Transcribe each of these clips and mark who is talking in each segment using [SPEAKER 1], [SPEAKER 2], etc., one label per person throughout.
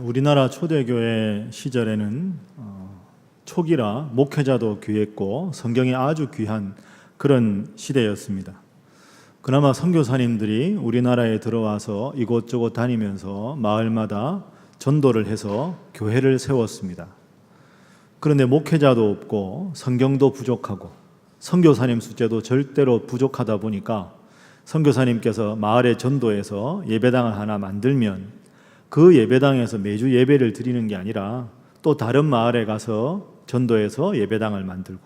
[SPEAKER 1] 우리나라 초대교회 시절에는 초기라 목회자도 귀했고 성경이 아주 귀한 그런 시대였습니다. 그나마 선교사님들이 우리나라에 들어와서 이곳저곳 다니면서 마을마다 전도를 해서 교회를 세웠습니다. 그런데 목회자도 없고 성경도 부족하고 선교사님 숫자도 절대로 부족하다 보니까 선교사님께서 마을에 전도해서 예배당을 하나 만들면 그 예배당에서 매주 예배를 드리는 게 아니라 또 다른 마을에 가서 전도해서 예배당을 만들고,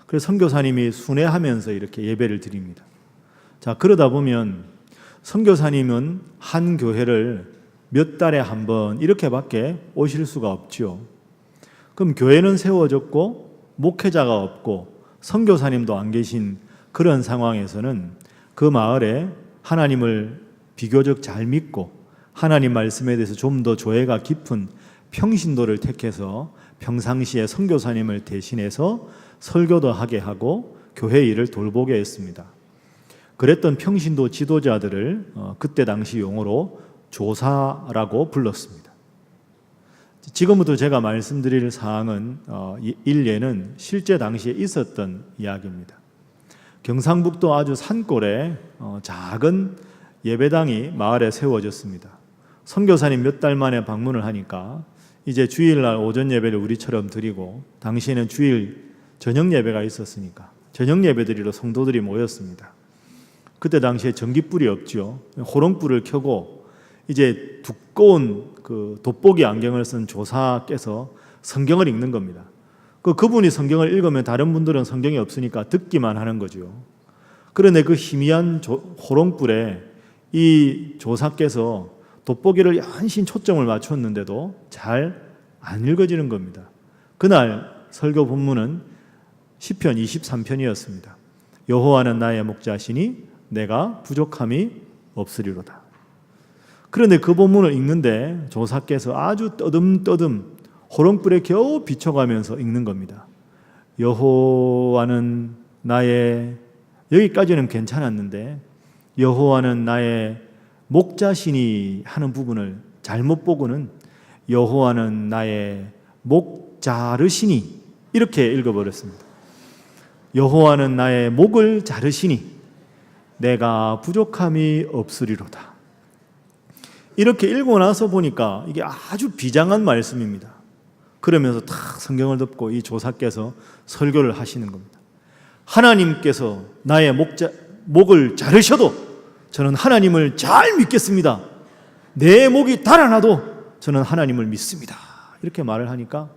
[SPEAKER 1] 그래서 선교사님이 순회하면서 이렇게 예배를 드립니다. 자, 그러다 보면 선교사님은 한 교회를 몇 달에 한 번 이렇게밖에 오실 수가 없죠. 그럼 교회는 세워졌고 목회자가 없고 선교사님도 안 계신 그런 상황에서는 그 마을에 하나님을 비교적 잘 믿고 하나님 말씀에 대해서 좀 더 조예가 깊은 평신도를 택해서 평상시에 선교사님을 대신해서 설교도 하게 하고 교회 일을 돌보게 했습니다. 그랬던 평신도 지도자들을 그때 당시 용어로 조사라고 불렀습니다. 지금부터 제가 말씀드릴 사항은 일례는 실제 당시에 있었던 이야기입니다. 경상북도 아주 산골에 작은 예배당이 마을에 세워졌습니다. 선교사님 몇 달 만에 방문을 하니까 이제 주일날 오전 예배를 우리처럼 드리고, 당시에는 주일 저녁 예배가 있었으니까 저녁 예배 드리러 성도들이 모였습니다. 그때 당시에 전기불이 없죠. 호롱불을 켜고 이제 두꺼운 그 돋보기 안경을 쓴 조사께서 성경을 읽는 겁니다. 그분이 성경을 읽으면 다른 분들은 성경이 없으니까 듣기만 하는 거죠. 그런데 그 희미한 호롱불에 이 조사께서 돋보기를 연신 초점을 맞췄는데도 잘 안 읽어지는 겁니다. 그날 설교 본문은 시편 23편이었습니다. 여호와는 나의 목자시니 내가 부족함이 없으리로다. 그런데 그 본문을 읽는데 조사께서 아주 떠듬떠듬 호롱불에 겨우 비춰가면서 읽는 겁니다. 여호와는 나의, 여기까지는 괜찮았는데 여호와는 나의 목자시니 하는 부분을 잘못 보고는 여호와는 나의 목자르시니 이렇게 읽어버렸습니다. 여호와는 나의 목을 자르시니 내가 부족함이 없으리로다. 이렇게 읽고 나서 보니까 이게 아주 비장한 말씀입니다. 그러면서 탁 성경을 덮고 이 조사께서 설교를 하시는 겁니다. 하나님께서 나의 목을 자르셔도 저는 하나님을 잘 믿겠습니다. 내 목이 달아나도 저는 하나님을 믿습니다. 이렇게 말을 하니까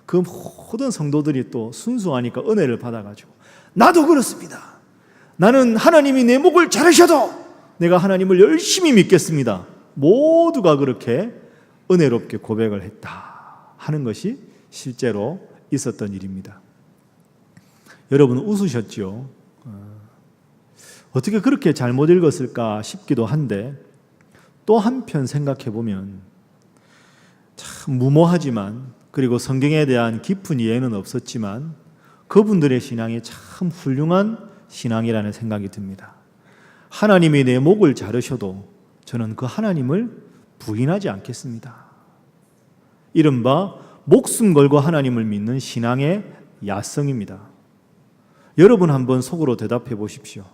[SPEAKER 1] 그 모든 성도들이 또 순수하니까 은혜를 받아가지고 나도 그렇습니다. 나는 하나님이 내 목을 자르셔도 내가 하나님을 열심히 믿겠습니다. 모두가 그렇게 은혜롭게 고백을 했다 하는 것이 실제로 있었던 일입니다. 여러분 웃으셨죠? 어떻게 그렇게 잘못 읽었을까 싶기도 한데, 또 한편 생각해 보면 참 무모하지만, 그리고 성경에 대한 깊은 이해는 없었지만 그분들의 신앙이 참 훌륭한 신앙이라는 생각이 듭니다. 하나님이 내 목을 자르셔도 저는 그 하나님을 부인하지 않겠습니다. 이른바 목숨 걸고 하나님을 믿는 신앙의 야성입니다. 여러분 한번 속으로 대답해 보십시오.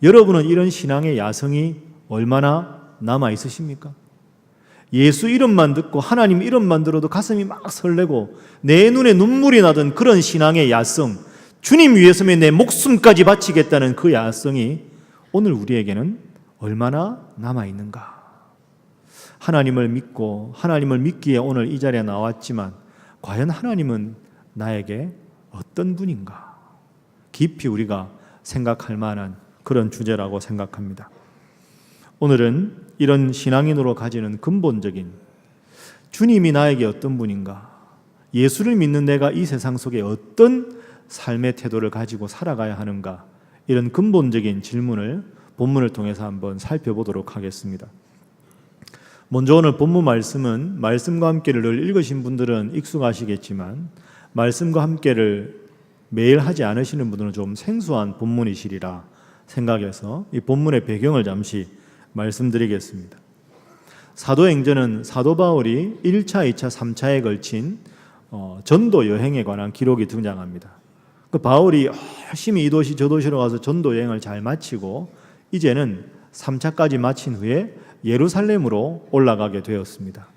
[SPEAKER 1] 여러분은 이런 신앙의 야성이 얼마나 남아 있으십니까? 예수 이름만 듣고 하나님 이름만 들어도 가슴이 막 설레고 내 눈에 눈물이 나던 그런 신앙의 야성, 주님 위해서면 내 목숨까지 바치겠다는 그 야성이 오늘 우리에게는 얼마나 남아 있는가? 하나님을 믿고 하나님을 믿기에 오늘 이 자리에 나왔지만 과연 하나님은 나에게 어떤 분인가? 깊이 우리가 생각할 만한 그런 주제라고 생각합니다. 오늘은 이런 신앙인으로 가지는 근본적인, 주님이 나에게 어떤 분인가, 예수를 믿는 내가 이 세상 속에 어떤 삶의 태도를 가지고 살아가야 하는가, 이런 근본적인 질문을 본문을 통해서 한번 살펴보도록 하겠습니다. 먼저 오늘 본문 말씀은 말씀과 함께를 늘 읽으신 분들은 익숙하시겠지만 말씀과 함께를 매일 하지 않으시는 분들은 좀 생소한 본문이시리라 생각해서 이 본문의 배경을 잠시 말씀드리겠습니다. 사도행전은 사도 바울이 1차, 2차, 3차에 걸친 전도 여행에 관한 기록이 등장합니다. 그 바울이 열심히 이 도시 저 도시로 가서 전도 여행을 잘 마치고 이제는 3차까지 마친 후에 예루살렘으로 올라가게 되었습니다.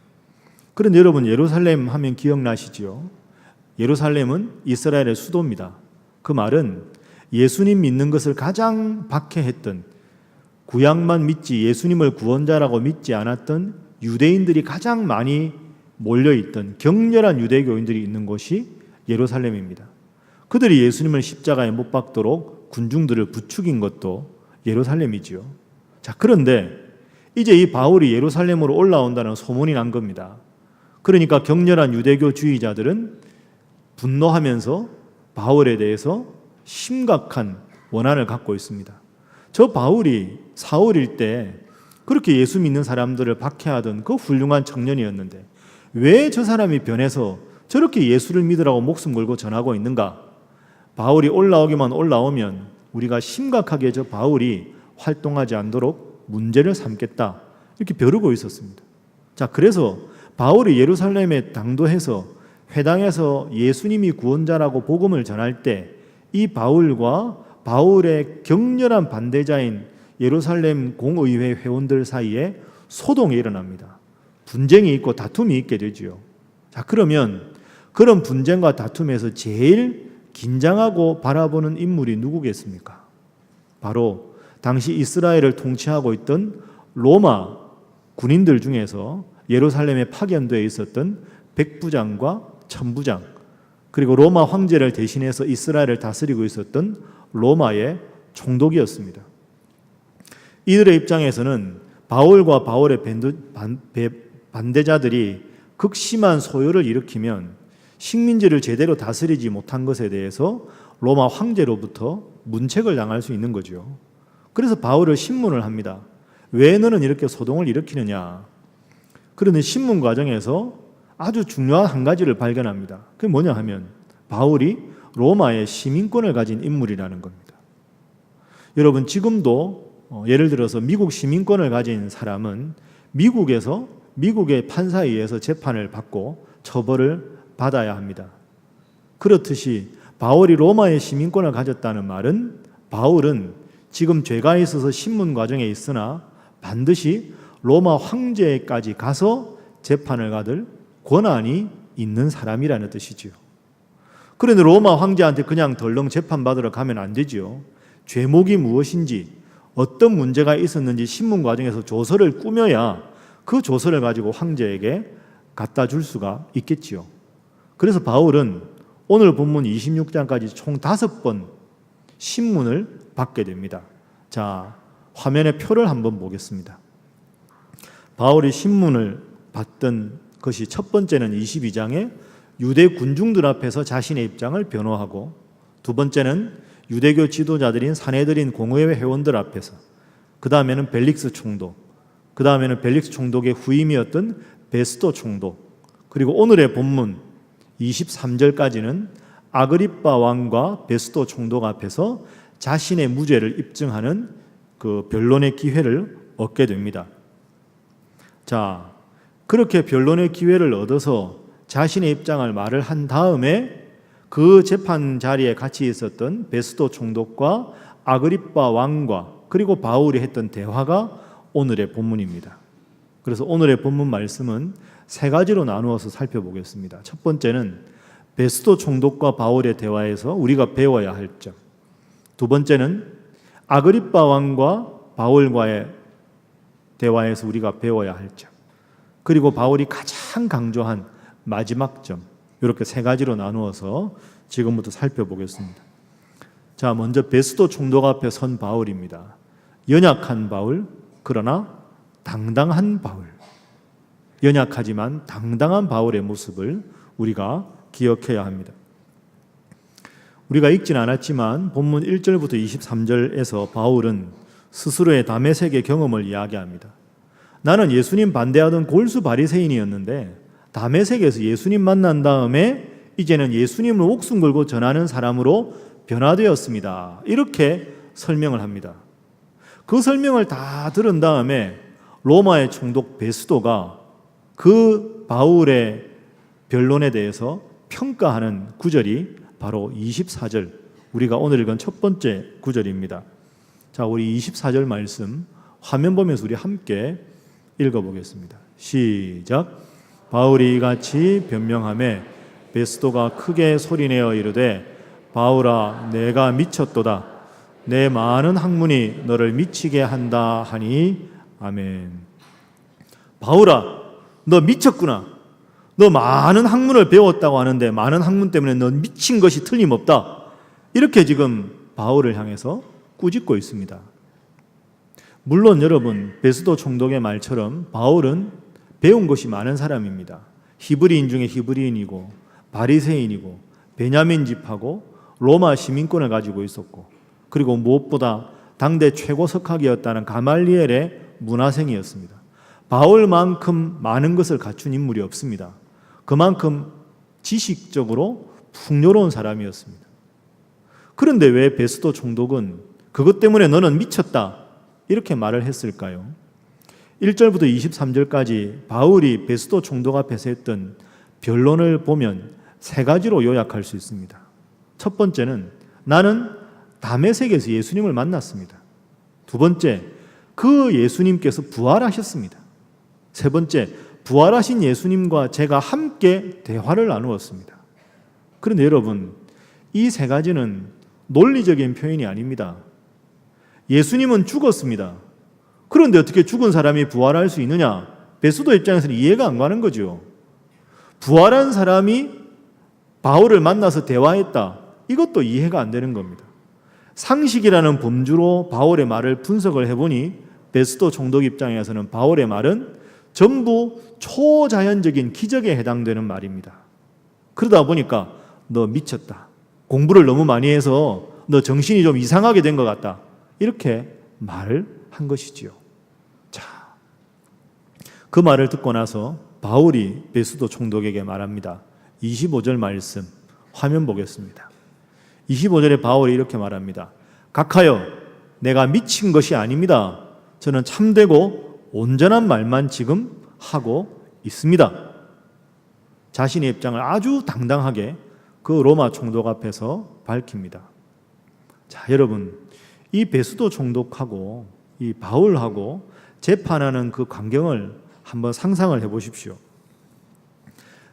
[SPEAKER 1] 그런데 여러분, 예루살렘 하면 기억나시지요? 예루살렘은 이스라엘의 수도입니다. 그 말은 예수님 믿는 것을 가장 박해했던, 구약만 믿지 예수님을 구원자라고 믿지 않았던 유대인들이 가장 많이 몰려있던 격렬한 유대교인들이 있는 곳이 예루살렘입니다. 그들이 예수님을 십자가에 못 박도록 군중들을 부추긴 것도 예루살렘이지요. 자, 그런데 이제 이 바울이 예루살렘으로 올라온다는 소문이 난 겁니다. 그러니까 격렬한 유대교주의자들은 분노하면서 바울에 대해서 심각한 원한을 갖고 있습니다. 저 바울이 사울일 때 그렇게 예수 믿는 사람들을 박해하던 그 훌륭한 청년이었는데 왜 저 사람이 변해서 저렇게 예수를 믿으라고 목숨 걸고 전하고 있는가? 바울이 올라오면 우리가 심각하게 저 바울이 활동하지 않도록 문제를 삼겠다, 이렇게 벼르고 있었습니다. 자, 그래서 바울이 예루살렘에 당도해서 회당에서 예수님이 구원자라고 복음을 전할 때 이 바울과 바울의 격렬한 반대자인 예루살렘 공의회 회원들 사이에 소동이 일어납니다. 분쟁이 있고 다툼이 있게 되지요. 자, 그러면 그런 분쟁과 다툼에서 제일 긴장하고 바라보는 인물이 누구겠습니까? 바로 당시 이스라엘을 통치하고 있던 로마 군인들 중에서 예루살렘에 파견되어 있었던 백부장과 천부장, 그리고 로마 황제를 대신해서 이스라엘을 다스리고 있었던 로마의 총독이었습니다. 이들의 입장에서는 바울과 바울의 반대자들이 극심한 소요를 일으키면 식민지를 제대로 다스리지 못한 것에 대해서 로마 황제로부터 문책을 당할 수 있는 거죠. 그래서 바울을 신문을 합니다. 왜 너는 이렇게 소동을 일으키느냐? 그런데 신문 과정에서 아주 중요한 한 가지를 발견합니다. 그게 뭐냐 하면 바울이 로마의 시민권을 가진 인물이라는 겁니다. 여러분, 지금도 예를 들어서 미국 시민권을 가진 사람은 미국에서 미국의 판사에 의해서 재판을 받고 처벌을 받아야 합니다. 그렇듯이 바울이 로마의 시민권을 가졌다는 말은 바울은 지금 죄가 있어서 신문 과정에 있으나 반드시 로마 황제까지 가서 재판을 받을 권한이 있는 사람이라는 뜻이지요. 그런데 로마 황제한테 그냥 덜렁 재판받으러 가면 안 되지요. 죄목이 무엇인지, 어떤 문제가 있었는지 신문 과정에서 조서를 꾸며야 그 조서를 가지고 황제에게 갖다 줄 수가 있겠지요. 그래서 바울은 오늘 본문 26장까지 총 5번 신문을 받게 됩니다. 자, 화면에 표를 한번 보겠습니다. 바울이 신문을 받던 것이 첫 번째는 22장에 유대 군중들 앞에서 자신의 입장을 변호하고, 두 번째는 유대교 지도자들인 사내들인 공의회 회원들 앞에서, 그 다음에는 벨릭스 총독, 그 다음에는 벨릭스 총독의 후임이었던 베스도 총독, 그리고 오늘의 본문 23절까지는 아그리빠 왕과 베스도 총독 앞에서 자신의 무죄를 입증하는 그 변론의 기회를 얻게 됩니다. 자, 그렇게 변론의 기회를 얻어서 자신의 입장을 말을 한 다음에 그 재판 자리에 같이 있었던 베스도 총독과 아그리빠 왕과 그리고 바울이 했던 대화가 오늘의 본문입니다. 그래서 오늘의 본문 말씀은 세 가지로 나누어서 살펴보겠습니다. 첫 번째는 베스도 총독과 바울의 대화에서 우리가 배워야 할 점, 두 번째는 아그리빠 왕과 바울과의 대화에서 우리가 배워야 할 점, 그리고 바울이 가장 강조한 마지막 점, 이렇게 세 가지로 나누어서 지금부터 살펴보겠습니다. 자, 먼저 베스도 총독 앞에 선 바울입니다. 연약한 바울, 그러나 당당한 바울. 연약하지만 당당한 바울의 모습을 우리가 기억해야 합니다. 우리가 읽진 않았지만 본문 1절부터 23절에서 바울은 스스로의 다메섹의 경험을 이야기합니다. 나는 예수님 반대하던 골수 바리새인이었는데 다메섹에서 예수님 만난 다음에 이제는 예수님을 목숨 걸고 전하는 사람으로 변화되었습니다. 이렇게 설명을 합니다. 그 설명을 다 들은 다음에 로마의 총독 베스도가 그 바울의 변론에 대해서 평가하는 구절이 바로 24절, 우리가 오늘 읽은 첫 번째 구절입니다. 자, 우리 24절 말씀 화면 보면서 우리 함께 읽어보겠습니다. 시작. 바울이 이같이 변명하매 베스도가 크게 소리내어 이르되 바울아 내가 미쳤도다. 내 많은 학문이 너를 미치게 한다 하니 아멘. 바울아 너 미쳤구나. 너 많은 학문을 배웠다고 하는데 많은 학문 때문에 넌 미친 것이 틀림없다. 이렇게 지금 바울을 향해서 꾸짖고 있습니다. 물론 여러분 베스도 총독의 말처럼 바울은 배운 것이 많은 사람입니다. 히브리인 중에 히브리인이고 바리새인이고 베냐민 집하고 로마 시민권을 가지고 있었고 그리고 무엇보다 당대 최고 석학이었다는 가말리엘의 문화생이었습니다. 바울만큼 많은 것을 갖춘 인물이 없습니다. 그만큼 지식적으로 풍요로운 사람이었습니다. 그런데 왜 베스도 총독은 그것 때문에 너는 미쳤다 이렇게 말을 했을까요? 1절부터 23절까지 바울이 베스도 총독 앞에서 했던 변론을 보면 세 가지로 요약할 수 있습니다. 첫 번째는 나는 다메섹에서 예수님을 만났습니다. 두 번째, 그 예수님께서 부활하셨습니다. 세 번째, 부활하신 예수님과 제가 함께 대화를 나누었습니다. 그런데 여러분, 이 세 가지는 논리적인 표현이 아닙니다. 예수님은 죽었습니다. 그런데 어떻게 죽은 사람이 부활할 수 있느냐? 베스도 입장에서는 이해가 안 가는 거죠. 부활한 사람이 바울을 만나서 대화했다. 이것도 이해가 안 되는 겁니다. 상식이라는 범주로 바울의 말을 분석을 해보니 베스도 총독 입장에서는 바울의 말은 전부 초자연적인 기적에 해당되는 말입니다. 그러다 보니까 너 미쳤다. 공부를 너무 많이 해서 너 정신이 좀 이상하게 된 것 같다. 이렇게 말을 한 것이지요. 자, 그 말을 듣고 나서 바울이 베스도 총독에게 말합니다. 25절 말씀 화면 보겠습니다. 25절에 바울이 이렇게 말합니다. 각하여 내가 미친 것이 아닙니다. 저는 참되고 온전한 말만 지금 하고 있습니다. 자신의 입장을 아주 당당하게 그 로마 총독 앞에서 밝힙니다. 자, 여러분, 이 베스도 총독하고 이 바울하고 재판하는 그 광경을 한번 상상을 해보십시오.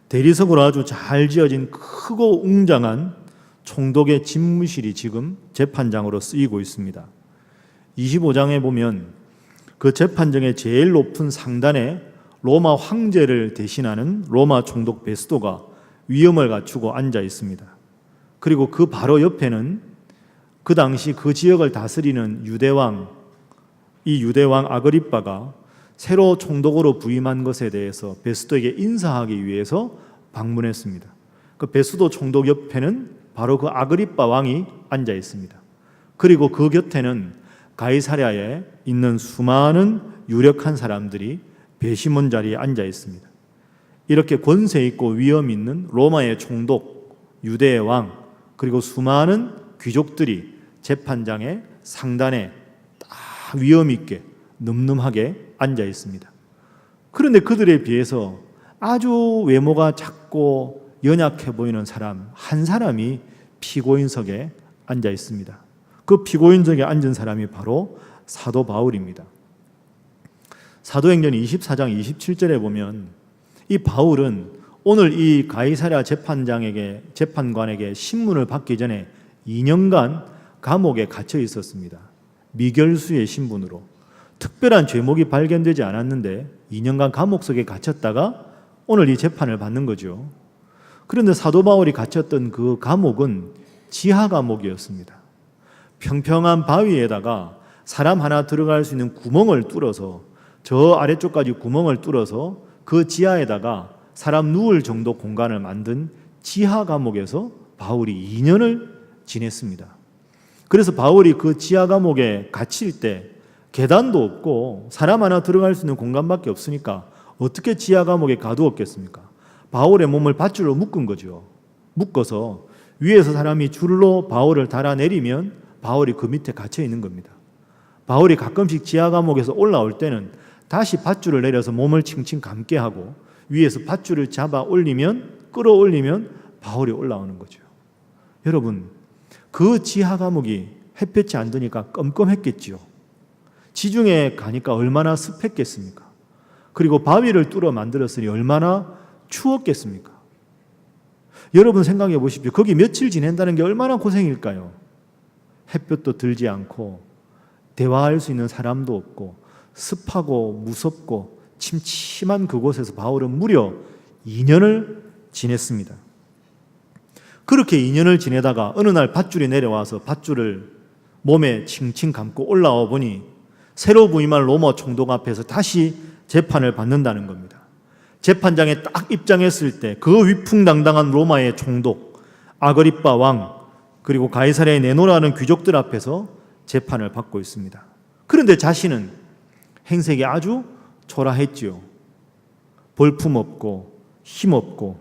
[SPEAKER 1] 대리석으로 아주 잘 지어진 크고 웅장한 총독의 집무실이 지금 재판장으로 쓰이고 있습니다. 25장에 보면 그 재판정의 제일 높은 상단에 로마 황제를 대신하는 로마 총독 베스도가 위엄을 갖추고 앉아 있습니다. 그리고 그 바로 옆에는 그 당시 그 지역을 다스리는 유대왕, 이 유대왕 아그리빠가 새로 총독으로 부임한 것에 대해서 베스도에게 인사하기 위해서 방문했습니다. 그 베스도 총독 옆에는 바로 그 아그리빠 왕이 앉아 있습니다. 그리고 그 곁에는 가이사랴에 있는 수많은 유력한 사람들이 배심원 자리에 앉아 있습니다. 이렇게 권세 있고 위엄 있는 로마의 총독, 유대의 왕, 그리고 수많은 귀족들이 재판장의 상단에 딱 위엄 있게 늠름하게 앉아 있습니다. 그런데 그들에 비해서 아주 외모가 작고 연약해 보이는 사람 한 사람이 피고인석에 앉아 있습니다. 그 피고인석에 앉은 사람이 바로 사도 바울입니다. 사도행전 24장 27절에 보면 이 바울은 오늘 이 가이사랴 재판관에게 신문을 받기 전에 2년간 감옥에 갇혀 있었습니다. 미결수의 신분으로. 특별한 죄목이 발견되지 않았는데 2년간 감옥 속에 갇혔다가 오늘 이 재판을 받는 거죠. 그런데 사도 바울이 갇혔던 그 감옥은 지하 감옥이었습니다. 평평한 바위에다가 사람 하나 들어갈 수 있는 구멍을 뚫어서 저 아래쪽까지 구멍을 뚫어서 그 지하에다가 사람 누울 정도 공간을 만든 지하 감옥에서 바울이 2년을 지냈습니다. 그래서 바울이 그 지하 감옥에 갇힐 때 계단도 없고 사람 하나 들어갈 수 있는 공간밖에 없으니까 어떻게 지하 감옥에 가두었겠습니까? 바울의 몸을 밧줄로 묶은 거죠. 묶어서 위에서 사람이 줄로 바울을 달아내리면 바울이 그 밑에 갇혀 있는 겁니다. 바울이 가끔씩 지하 감옥에서 올라올 때는 다시 밧줄을 내려서 몸을 칭칭 감게 하고 위에서 밧줄을 잡아 올리면, 끌어올리면 바울이 올라오는 거죠. 여러분, 그 지하 감옥이 햇볕이 안 드니까 껌껌했겠지요. 지중해 가니까 얼마나 습했겠습니까? 그리고 바위를 뚫어 만들었으니 얼마나 추웠겠습니까? 여러분 생각해 보십시오. 거기 며칠 지낸다는 게 얼마나 고생일까요? 햇볕도 들지 않고 대화할 수 있는 사람도 없고 습하고 무섭고 침침한 그곳에서 바울은 무려 2년을 지냈습니다. 그렇게 2년을 지내다가 어느 날 밧줄이 내려와서 밧줄을 몸에 칭칭 감고 올라와 보니 새로 부임한 로마 총독 앞에서 다시 재판을 받는다는 겁니다. 재판장에 딱 입장했을 때 그 위풍당당한 로마의 총독 아그리빠 왕 그리고 가이사랴에 내놓으라는 귀족들 앞에서 재판을 받고 있습니다. 그런데 자신은 행색이 아주 초라했지요. 볼품없고 힘없고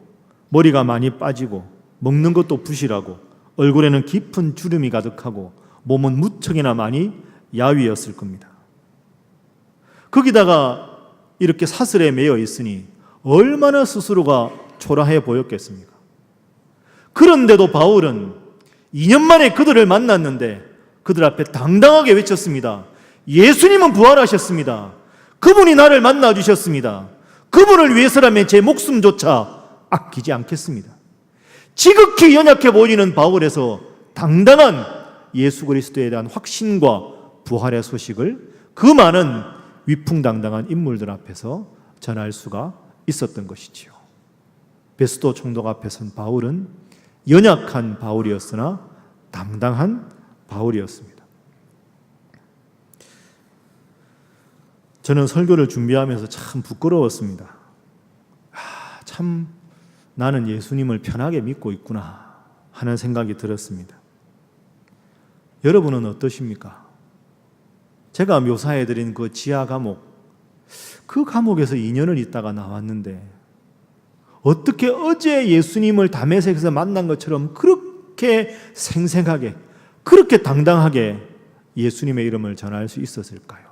[SPEAKER 1] 머리가 많이 빠지고 먹는 것도 부실하고 얼굴에는 깊은 주름이 가득하고 몸은 무척이나 많이 야위였을 겁니다. 거기다가 이렇게 사슬에 매여 있으니 얼마나 스스로가 초라해 보였겠습니까? 그런데도 바울은 2년 만에 그들을 만났는데 그들 앞에 당당하게 외쳤습니다. 예수님은 부활하셨습니다. 그분이 나를 만나주셨습니다. 그분을 위해서라면 제 목숨조차 아끼지 않겠습니다. 지극히 연약해 보이는 바울에서 당당한 예수 그리스도에 대한 확신과 부활의 소식을 그 많은 위풍당당한 인물들 앞에서 전할 수가 있었던 것이지요. 베스도 총독 앞에선 바울은 연약한 바울이었으나 당당한 바울이었습니다. 저는 설교를 준비하면서 참 부끄러웠습니다. 참 나는 예수님을 편하게 믿고 있구나 하는 생각이 들었습니다. 여러분은 어떠십니까? 제가 묘사해드린 그 지하 감옥, 그 감옥에서 2년을 있다가 나왔는데 어떻게 어제 예수님을 다메섹에서 만난 것처럼 그렇게 생생하게, 그렇게 당당하게 예수님의 이름을 전할 수 있었을까요?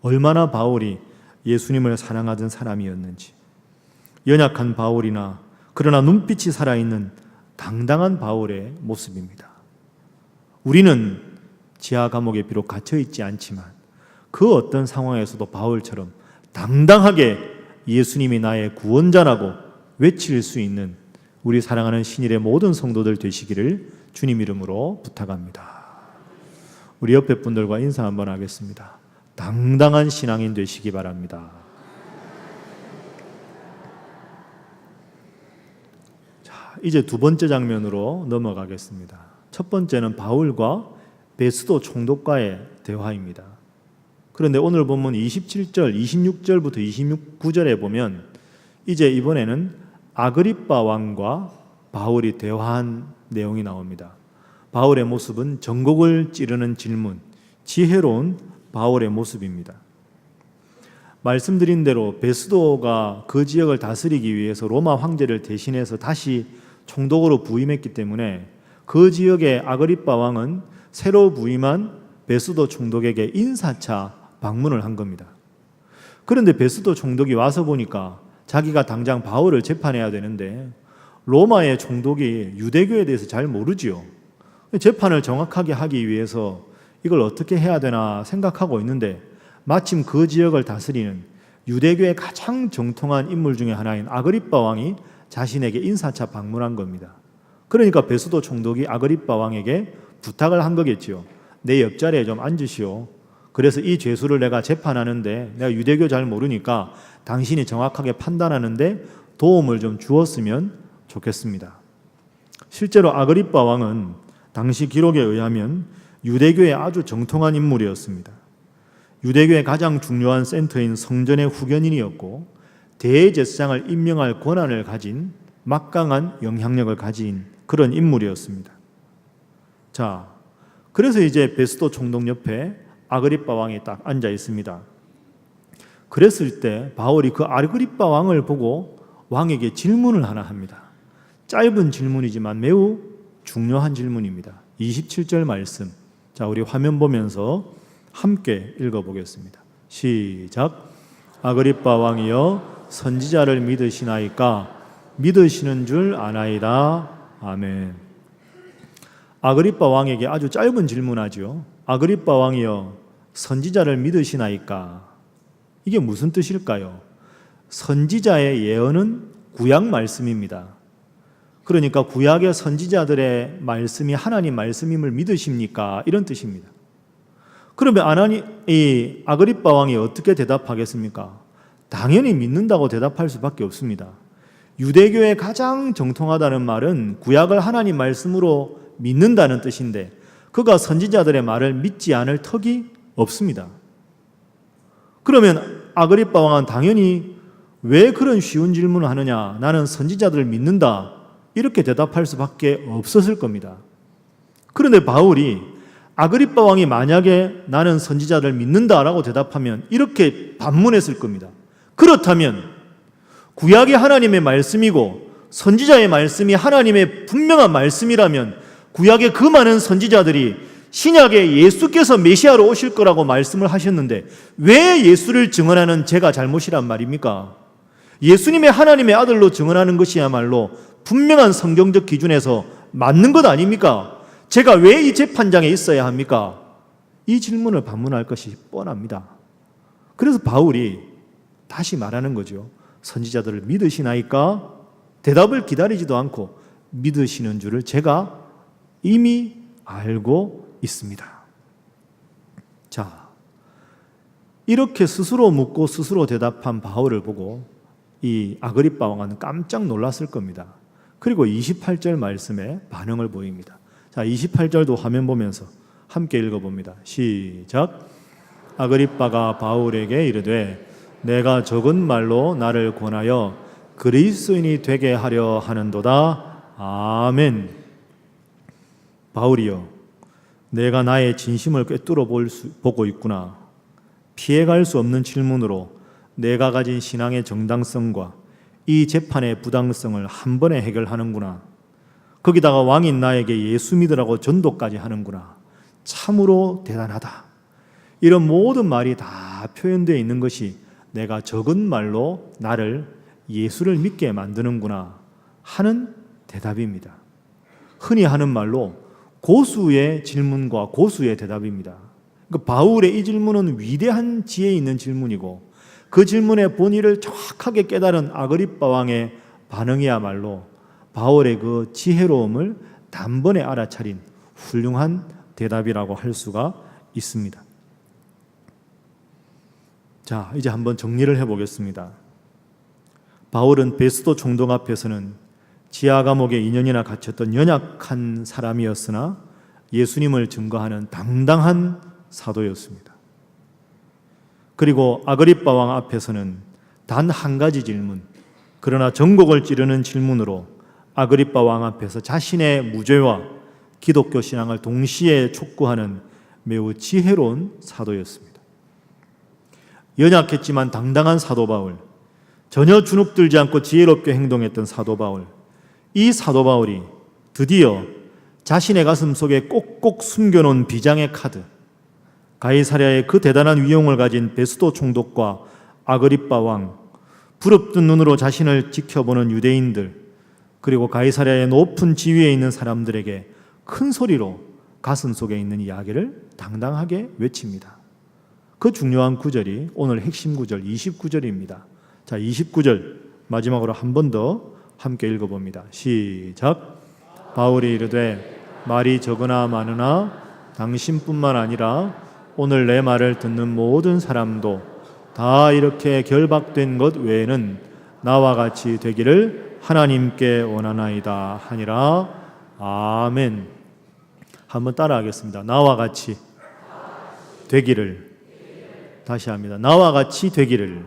[SPEAKER 1] 얼마나 바울이 예수님을 사랑하던 사람이었는지. 연약한 바울이나 그러나 눈빛이 살아있는 당당한 바울의 모습입니다. 우리는 지하 감옥에 비록 갇혀 있지 않지만 그 어떤 상황에서도 바울처럼 당당하게 예수님이 나의 구원자라고 외칠 수 있는 우리 사랑하는 신일의 모든 성도들 되시기를 주님 이름으로 부탁합니다. 우리 옆에 분들과 인사 한번 하겠습니다. 당당한 신앙인 되시기 바랍니다. 자, 이제 두 번째 장면으로 넘어가겠습니다. 첫 번째는 바울과 베스도 총독과의 대화입니다. 그런데 오늘 본문 27절, 26절부터 29절에 보면 이제 이번에는 아그리빠 왕과 바울이 대화한 내용이 나옵니다. 바울의 모습은 전곡을 찌르는 질문, 지혜로운 바울의 모습입니다. 말씀드린 대로 베스도가 그 지역을 다스리기 위해서 로마 황제를 대신해서 다시 총독으로 부임했기 때문에 그 지역의 아그리빠 왕은 새로 부임한 베스도 총독에게 인사차 방문을 한 겁니다. 그런데 베스도 총독이 와서 보니까 자기가 당장 바울을 재판해야 되는데 로마의 총독이 유대교에 대해서 잘 모르지요. 재판을 정확하게 하기 위해서 이걸 어떻게 해야 되나 생각하고 있는데 마침 그 지역을 다스리는 유대교의 가장 정통한 인물 중에 하나인 아그리빠 왕이 자신에게 인사차 방문한 겁니다. 그러니까 베스도 총독이 아그리빠 왕에게 부탁을 한 거겠지요. 내 옆자리에 좀 앉으시오. 그래서 이 죄수를 내가 재판하는데 내가 유대교 잘 모르니까 당신이 정확하게 판단하는데 도움을 좀 주었으면 좋겠습니다. 실제로 아그리빠 왕은 당시 기록에 의하면 유대교의 아주 정통한 인물이었습니다. 유대교의 가장 중요한 센터인 성전의 후견인이었고 대제사장을 임명할 권한을 가진 막강한 영향력을 가진 그런 인물이었습니다. 자, 그래서 이제 베스도 총독 옆에 아그리빠 왕이 딱 앉아 있습니다. 그랬을 때 바울이 그 아그리빠 왕을 보고 왕에게 질문을 하나 합니다. 짧은 질문이지만 매우 중요한 질문입니다. 27절 말씀. 자, 우리 화면 보면서 함께 읽어보겠습니다. 시작. 아그리빠 왕이여 선지자를 믿으시나이까? 믿으시는 줄 아나이다. 아멘. 아그리빠 왕에게 아주 짧은 질문하죠. 아그리빠 왕이여 선지자를 믿으시나이까? 이게 무슨 뜻일까요? 선지자의 예언은 구약 말씀입니다. 그러니까 구약의 선지자들의 말씀이 하나님 말씀임을 믿으십니까? 이런 뜻입니다. 그러면 이 아그리빠 왕이 어떻게 대답하겠습니까? 당연히 믿는다고 대답할 수밖에 없습니다. 유대교의 가장 정통하다는 말은 구약을 하나님 말씀으로 믿는다는 뜻인데 그가 선지자들의 말을 믿지 않을 턱이 없습니다. 그러면 아그리빠 왕은 당연히 왜 그런 쉬운 질문을 하느냐? 나는 선지자들을 믿는다. 이렇게 대답할 수밖에 없었을 겁니다. 그런데 바울이 아그리빠 왕이 만약에 나는 선지자를 믿는다라고 대답하면 이렇게 반문했을 겁니다. 그렇다면 구약이 하나님의 말씀이고 선지자의 말씀이 하나님의 분명한 말씀이라면 구약의 그 많은 선지자들이 신약에 예수께서 메시아로 오실 거라고 말씀을 하셨는데 왜 예수를 증언하는 제가 잘못이란 말입니까? 예수님의 하나님의 아들로 증언하는 것이야말로 분명한 성경적 기준에서 맞는 것 아닙니까? 제가 왜 이 재판장에 있어야 합니까? 이 질문을 반문할 것이 뻔합니다. 그래서 바울이 다시 말하는 거죠. 선지자들을 믿으시나이까? 대답을 기다리지도 않고 믿으시는 줄을 제가 이미 알고 있습니다. 자, 이렇게 스스로 묻고 스스로 대답한 바울을 보고 이 아그리빠 왕은 깜짝 놀랐을 겁니다. 그리고 28절 말씀에 반응을 보입니다. 자, 28절도 화면 보면서 함께 읽어봅니다. 시작. 아그리빠가 바울에게 이르되 내가 적은 말로 나를 권하여 그리스도인이 되게 하려 하는도다. 아멘. 바울이여, 내가 나의 진심을 꿰뚫어 보고 있구나. 피해갈 수 없는 질문으로 내가 가진 신앙의 정당성과 이 재판의 부당성을 한 번에 해결하는구나. 거기다가 왕인 나에게 예수 믿으라고 전도까지 하는구나. 참으로 대단하다. 이런 모든 말이 다 표현되어 있는 것이 내가 적은 말로 나를 예수를 믿게 만드는구나 하는 대답입니다. 흔히 하는 말로 고수의 질문과 고수의 대답입니다. 그러니까 바울의 이 질문은 위대한 지혜 있는 질문이고 그 질문의 본의를 정확하게 깨달은 아그리빠 왕의 반응이야말로 바울의 그 지혜로움을 단번에 알아차린 훌륭한 대답이라고 할 수가 있습니다. 자, 이제 한번 정리를 해보겠습니다. 바울은 베스도 총독 앞에서는 지하 감옥에 2년이나 갇혔던 연약한 사람이었으나 예수님을 증거하는 당당한 사도였습니다. 그리고 아그리빠 왕 앞에서는 단 한 가지 질문, 그러나 전곡을 찌르는 질문으로 아그리빠 왕 앞에서 자신의 무죄와 기독교 신앙을 동시에 촉구하는 매우 지혜로운 사도였습니다. 연약했지만 당당한 사도 바울, 전혀 주눅들지 않고 지혜롭게 행동했던 사도 바울, 이 사도 바울이 드디어 자신의 가슴 속에 꼭꼭 숨겨놓은 비장의 카드, 가이사랴의 그 대단한 위용을 가진 베스도 총독과 아그리빠 왕, 부릅뜬 눈으로 자신을 지켜보는 유대인들, 그리고 가이사랴의 높은 지위에 있는 사람들에게 큰 소리로 가슴 속에 있는 이야기를 당당하게 외칩니다. 그 중요한 구절이 오늘 핵심 구절 29절입니다. 자, 29절 마지막으로 한 번 더 함께 읽어봅니다. 시작. 바울이 이르되 말이 적으나 많으나 당신뿐만 아니라 오늘 내 말을 듣는 모든 사람도 다 이렇게 결박된 것 외에는 나와 같이 되기를 하나님께 원하나이다 하니라. 아멘. 한번 따라하겠습니다. 나와 같이 되기를. 다시 합니다. 나와 같이 되기를.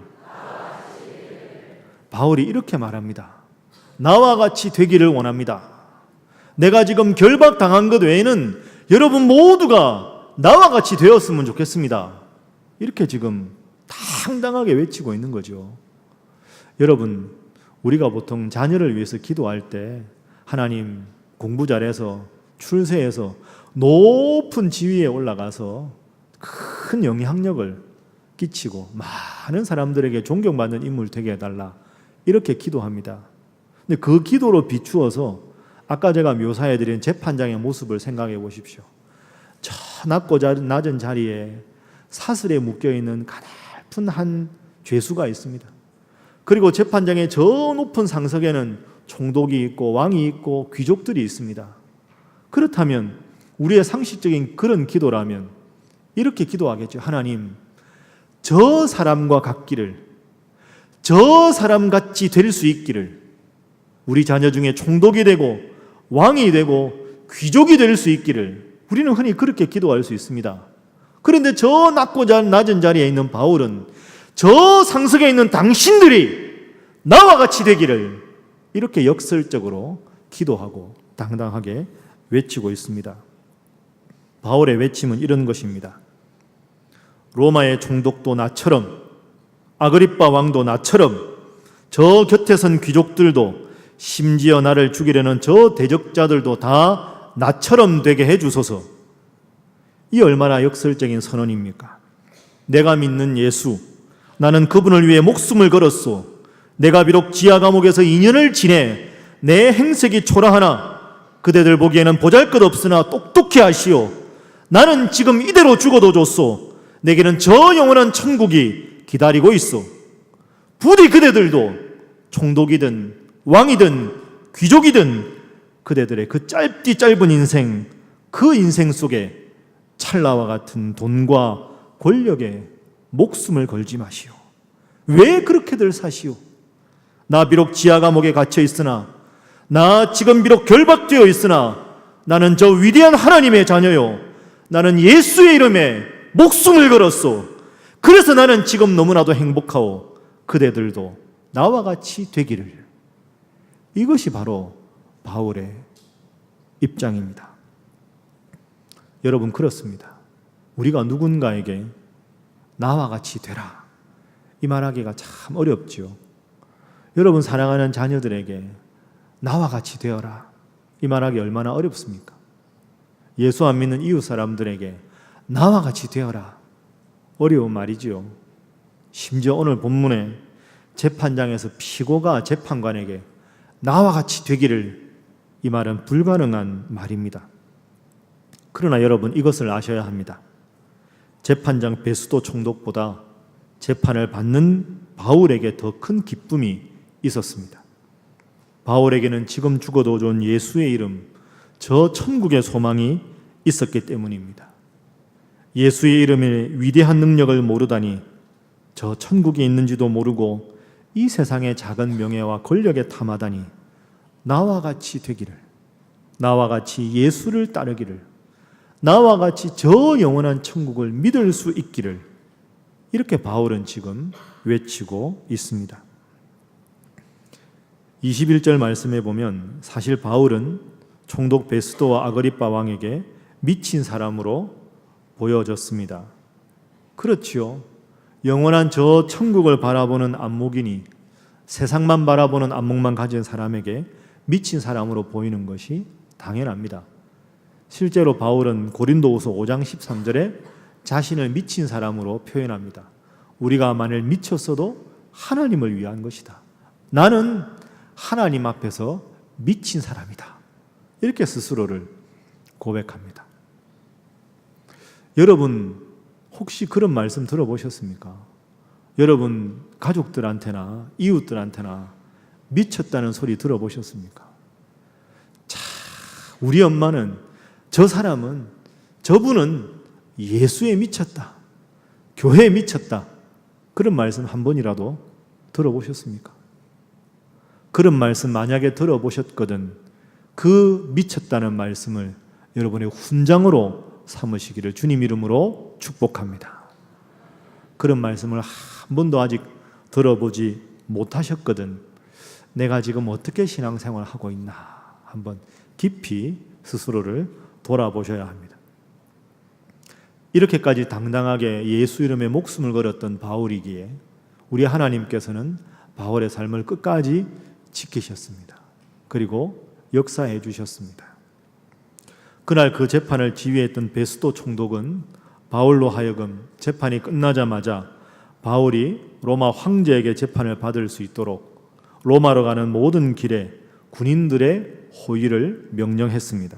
[SPEAKER 1] 바울이 이렇게 말합니다. 나와 같이 되기를 원합니다. 내가 지금 결박당한 것 외에는 여러분 모두가 나와 같이 되었으면 좋겠습니다. 이렇게 지금 당당하게 외치고 있는 거죠. 여러분, 우리가 보통 자녀를 위해서 기도할 때 하나님 공부 잘해서 출세해서 높은 지위에 올라가서 큰 영향력을 끼치고 많은 사람들에게 존경받는 인물 되게 해달라, 이렇게 기도합니다. 근데 그 기도로 비추어서 아까 제가 묘사해드린 재판장의 모습을 생각해 보십시오. 저 낮고 낮은 자리에 사슬에 묶여있는 가냘픈 한 죄수가 있습니다. 그리고 재판장의 저 높은 상석에는 총독이 있고 왕이 있고 귀족들이 있습니다. 그렇다면 우리의 상식적인 그런 기도라면 이렇게 기도하겠죠. 하나님, 저 사람과 같기를, 저 사람같이 될 수 있기를, 우리 자녀 중에 총독이 되고 왕이 되고 귀족이 될 수 있기를, 우리는 흔히 그렇게 기도할 수 있습니다. 그런데 저 낮고 낮은 자리에 있는 바울은 저 상석에 있는 당신들이 나와 같이 되기를, 이렇게 역설적으로 기도하고 당당하게 외치고 있습니다. 바울의 외침은 이런 것입니다. 로마의 총독도 나처럼, 아그리빠 왕도 나처럼, 저 곁에 선 귀족들도, 심지어 나를 죽이려는 저 대적자들도 다 나처럼 되게 해주소서. 이 얼마나 역설적인 선언입니까? 내가 믿는 예수, 나는 그분을 위해 목숨을 걸었소. 내가 비록 지하 감옥에서 2년을 지내 내 행색이 초라하나 그대들 보기에는 보잘것없으나 똑똑히 하시오. 나는 지금 이대로 죽어도 좋소. 내게는 저 영원한 천국이 기다리고 있어. 부디 그대들도 총독이든 왕이든 귀족이든 그대들의 그 짧은 인생, 그 인생 속에 찰나와 같은 돈과 권력에 목숨을 걸지 마시오. 왜 그렇게들 사시오? 나 비록 지하 감옥에 갇혀 있으나, 나 지금 비록 결박되어 있으나 나는 저 위대한 하나님의 자녀요, 나는 예수의 이름에 목숨을 걸었소. 그래서 나는 지금 너무나도 행복하오. 그대들도 나와 같이 되기를. 이것이 바로 바울의 입장입니다. 여러분, 그렇습니다. 우리가 누군가에게 나와 같이 되라, 이 말하기가 참 어렵죠. 여러분 사랑하는 자녀들에게 나와 같이 되어라, 이 말하기 얼마나 어렵습니까? 예수 안 믿는 이웃 사람들에게 나와 같이 되어라, 어려운 말이지요. 심지어 오늘 본문에 재판장에서 피고가 재판관에게 나와 같이 되기를, 이 말은 불가능한 말입니다. 그러나 여러분, 이것을 아셔야 합니다. 재판장 베스도 총독보다 재판을 받는 바울에게 더 큰 기쁨이 있었습니다. 바울에게는 지금 죽어도 좋은 예수의 이름, 저 천국의 소망이 있었기 때문입니다. 예수의 이름의 위대한 능력을 모르다니, 저 천국이 있는지도 모르고 이 세상의 작은 명예와 권력에 탐하다니, 나와 같이 되기를, 나와 같이 예수를 따르기를, 나와 같이 저 영원한 천국을 믿을 수 있기를, 이렇게 바울은 지금 외치고 있습니다. 21절 말씀에 보면 사실 바울은 총독 베스도와 아그리빠 왕에게 미친 사람으로 보여졌습니다. 그렇지요. 영원한 저 천국을 바라보는 안목이니, 세상만 바라보는 안목만 가진 사람에게 미친 사람으로 보이는 것이 당연합니다. 실제로 바울은 고린도후서 5장 13절에 자신을 미친 사람으로 표현합니다. 우리가 만일 미쳤어도 하나님을 위한 것이다. 나는 하나님 앞에서 미친 사람이다. 이렇게 스스로를 고백합니다. 여러분 혹시 그런 말씀 들어보셨습니까? 여러분 가족들한테나 이웃들한테나 미쳤다는 소리 들어보셨습니까? 자, 우리 엄마는, 저 사람은, 저분은 예수에 미쳤다, 교회에 미쳤다, 그런 말씀 한 번이라도 들어보셨습니까? 그런 말씀 만약에 들어보셨거든 그 미쳤다는 말씀을 여러분의 훈장으로 삼으시기를 주님 이름으로 축복합니다. 그런 말씀을 한 번도 아직 들어보지 못하셨거든 내가 지금 어떻게 신앙생활을 하고 있나 한번 깊이 스스로를 돌아보셔야 합니다. 이렇게까지 당당하게 예수 이름에 목숨을 걸었던 바울이기에 우리 하나님께서는 바울의 삶을 끝까지 지키셨습니다. 그리고 역사해 주셨습니다. 그날 그 재판을 지휘했던 베스도 총독은 바울로 하여금 재판이 끝나자마자 바울이 로마 황제에게 재판을 받을 수 있도록 로마로 가는 모든 길에 군인들의 호위를 명령했습니다.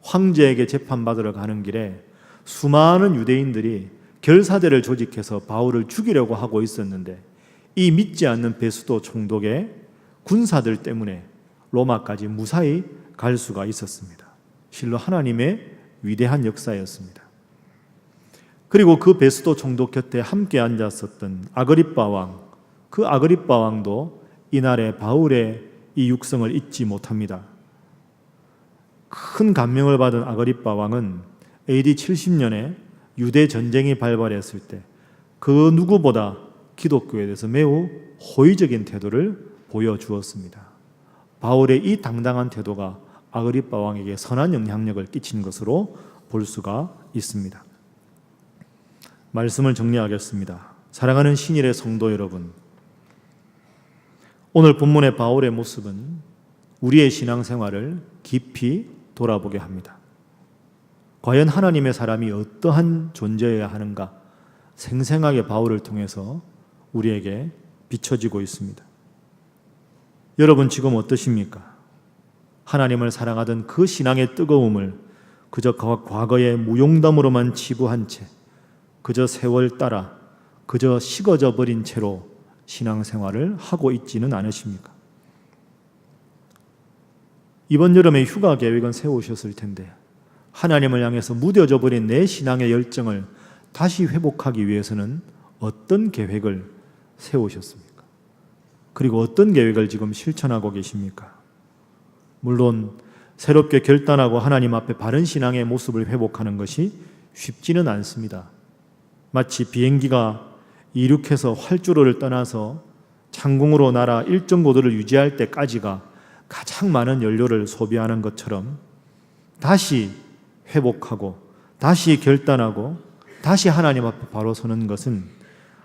[SPEAKER 1] 황제에게 재판받으러 가는 길에 수많은 유대인들이 결사대를 조직해서 바울을 죽이려고 하고 있었는데 이 믿지 않는 베스도 총독의 군사들 때문에 로마까지 무사히 갈 수가 있었습니다. 실로 하나님의 위대한 역사였습니다. 그리고 그 베스도 총독 곁에 함께 앉았었던 아그리빠 왕, 그 아그리빠 왕도 이날의 바울의 이 육성을 잊지 못합니다. 큰 감명을 받은 아그리빠 왕은 AD 70년에 유대 전쟁이 발발했을 때 그 누구보다 기독교에 대해서 매우 호의적인 태도를 보여주었습니다. 바울의 이 당당한 태도가 아그리빠 왕에게 선한 영향력을 끼친 것으로 볼 수가 있습니다. 말씀을 정리하겠습니다. 사랑하는 신일의 성도 여러분, 오늘 본문의 바울의 모습은 우리의 신앙생활을 깊이 돌아보게 합니다. 과연 하나님의 사람이 어떠한 존재여야 하는가 생생하게 바울을 통해서 우리에게 비춰지고 있습니다. 여러분 지금 어떠십니까? 하나님을 사랑하던 그 신앙의 뜨거움을 그저 과거의 무용담으로만 치부한 채 그저 세월 따라 그저 식어져 버린 채로 신앙생활을 하고 있지는 않으십니까? 이번 여름에 휴가 계획은 세우셨을 텐데 하나님을 향해서 무뎌져 버린 내 신앙의 열정을 다시 회복하기 위해서는 어떤 계획을 세우셨습니까? 그리고 어떤 계획을 지금 실천하고 계십니까? 물론 새롭게 결단하고 하나님 앞에 바른 신앙의 모습을 회복하는 것이 쉽지는 않습니다. 마치 비행기가 이륙해서 활주로를 떠나서 창공으로 날아 일정 고도를 유지할 때까지가 가장 많은 연료를 소비하는 것처럼 다시 회복하고 다시 결단하고 다시 하나님 앞에 바로 서는 것은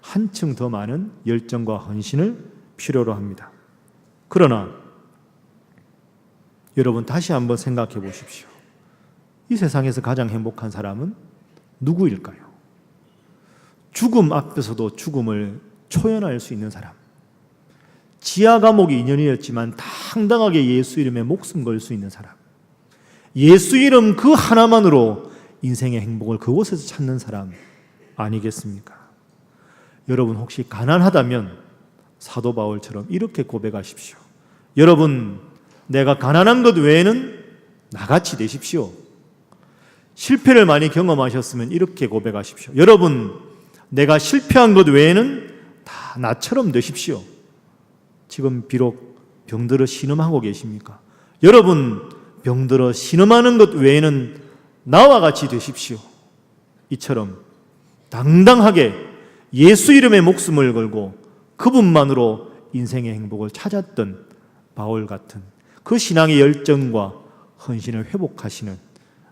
[SPEAKER 1] 한층 더 많은 열정과 헌신을 필요로 합니다. 그러나 여러분 다시 한번 생각해 보십시오. 이 세상에서 가장 행복한 사람은 누구일까요? 죽음 앞에서도 죽음을 초연할 수 있는 사람, 지하 감옥이 2년이었지만 당당하게 예수 이름에 목숨 걸 수 있는 사람, 예수 이름 그 하나만으로 인생의 행복을 그곳에서 찾는 사람 아니겠습니까? 여러분 혹시 가난하다면 사도 바울처럼 이렇게 고백하십시오. 여러분 내가 가난한 것 외에는 나같이 되십시오. 실패를 많이 경험하셨으면 이렇게 고백하십시오. 여러분 내가 실패한 것 외에는 다 나처럼 되십시오. 지금 비록 병들어 신음하고 계십니까? 여러분 병들어 신음하는 것 외에는 나와 같이 되십시오. 이처럼 당당하게 예수 이름에 목숨을 걸고 그분만으로 인생의 행복을 찾았던 바울 같은 그 신앙의 열정과 헌신을 회복하시는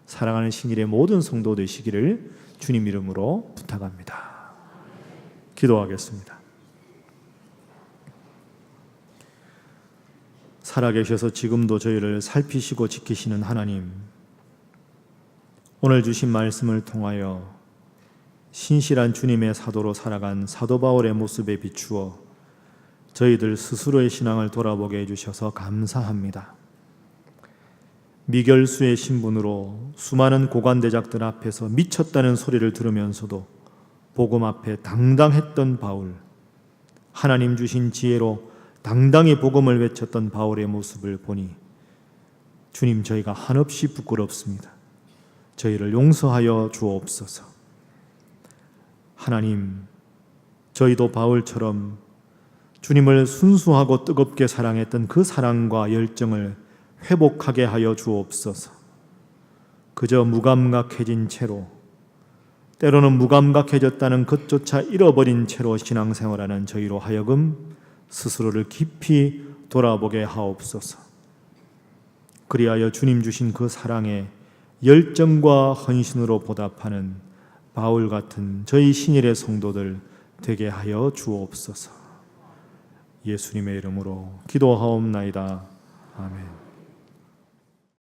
[SPEAKER 1] 사랑하는 신일의 모든 성도 되시기를 주님 이름으로 부탁합니다. 기도하겠습니다. 살아계셔서 지금도 저희를 살피시고 지키시는 하나님, 오늘 주신 말씀을 통하여 신실한 주님의 사도로 살아간 사도 바울의 모습에 비추어 저희들 스스로의 신앙을 돌아보게 해주셔서 감사합니다. 미결수의 신분으로 수많은 고관대작들 앞에서 미쳤다는 소리를 들으면서도 복음 앞에 당당했던 바울, 하나님 주신 지혜로 당당히 복음을 외쳤던 바울의 모습을 보니 주님 저희가 한없이 부끄럽습니다. 저희를 용서하여 주옵소서. 하나님, 저희도 바울처럼 주님을 순수하고 뜨겁게 사랑했던 그 사랑과 열정을 회복하게 하여 주옵소서. 그저 무감각해진 채로, 때로는 무감각해졌다는 것조차 잃어버린 채로 신앙생활하는 저희로 하여금 스스로를 깊이 돌아보게 하옵소서. 그리하여 주님 주신 그 사랑에 열정과 헌신으로 보답하는 바울 같은 저희 신일의 성도들 되게 하여 주옵소서. 예수님의 이름으로 기도하옵나이다. 아멘.